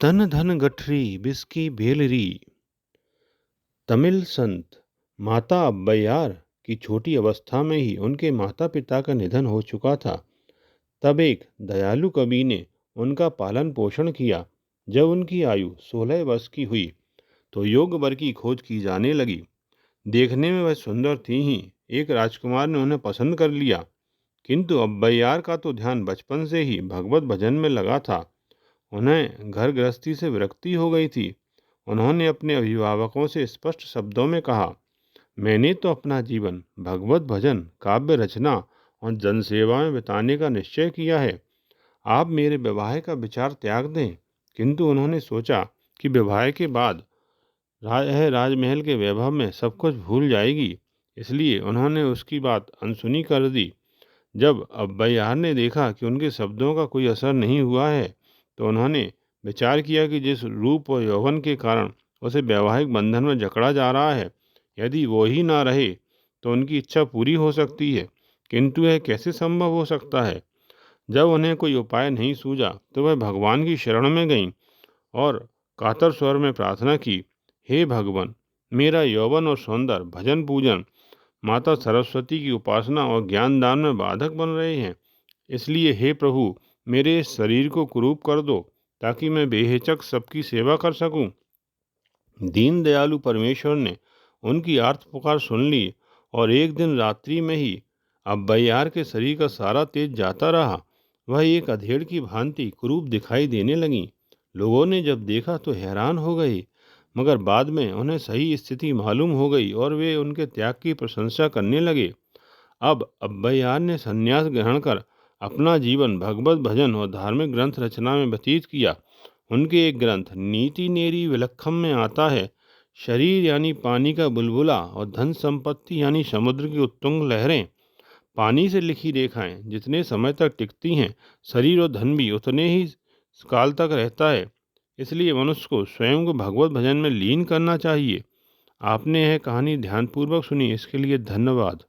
तन धन गठरी बिस्की बेलरी। तमिल संत माता अब्बैयार की छोटी अवस्था में ही उनके माता पिता का निधन हो चुका था। तब एक दयालु कवि ने उनका पालन पोषण किया। जब उनकी आयु 16 वर्ष की हुई तो योग वर की खोज की जाने लगी। देखने में वह सुंदर थी ही, एक राजकुमार ने उन्हें पसंद कर लिया। किंतु अब्बैयार का तो ध्यान बचपन से ही भगवत भजन में लगा था। उन्हें घर गृहस्थी से विरक्ति हो गई थी। उन्होंने अपने अभिभावकों से स्पष्ट शब्दों में कहा, मैंने तो अपना जीवन भगवत भजन, काव्य रचना और जनसेवा में बिताने का निश्चय किया है। आप मेरे विवाह का विचार त्याग दें। किंतु उन्होंने सोचा कि विवाह के बाद राजमहल के वैभव में सब कुछ भूल जाएगी, इसलिए उन्होंने उसकी बात अनसुनी कर दी। जब अब्बैयार ने देखा कि उनके शब्दों का कोई असर नहीं हुआ है, तो उन्होंने विचार किया कि जिस रूप और यौवन के कारण उसे वैवाहिक बंधन में जकड़ा जा रहा है, यदि वो ही ना रहे तो उनकी इच्छा पूरी हो सकती है। किंतु यह कैसे संभव हो सकता है? जब उन्हें कोई उपाय नहीं सूझा तो वह भगवान की शरण में गईं और कातर स्वर में प्रार्थना की, हे भगवान, मेरा यौवन और सौंदर्य भजन पूजन, माता सरस्वती की उपासना और ज्ञान दान में बाधक बन रहे हैं। इसलिए हे प्रभु, मेरे इस शरीर को कुरूप कर दो ताकि मैं बेहिचक सबकी सेवा कर सकूं। दीन दयालु परमेश्वर ने उनकी आर्त पुकार सुन ली और एक दिन रात्रि में ही अब्बैयार के शरीर का सारा तेज जाता रहा। वह एक अधेड़ की भांति कुरूप दिखाई देने लगी। लोगों ने जब देखा तो हैरान हो गए, मगर बाद में उन्हें सही स्थिति मालूम हो गई और वे उनके त्याग की प्रशंसा करने लगे। अब अब्बैयार ने संन्यास ग्रहण कर अपना जीवन भगवत भजन और धार्मिक ग्रंथ रचना में व्यतीत किया। उनके एक ग्रंथ नीति नेरी विलक्षम में आता है, शरीर यानी पानी का बुलबुला और धन संपत्ति यानी समुद्र की उत्तुंग लहरें। पानी से लिखी रेखाएं जितने समय तक टिकती हैं, शरीर और धन भी उतने ही काल तक रहता है। इसलिए मनुष्य को स्वयं को भगवत भजन में लीन करना चाहिए। आपने यह कहानी ध्यानपूर्वक सुनी, इसके लिए धन्यवाद।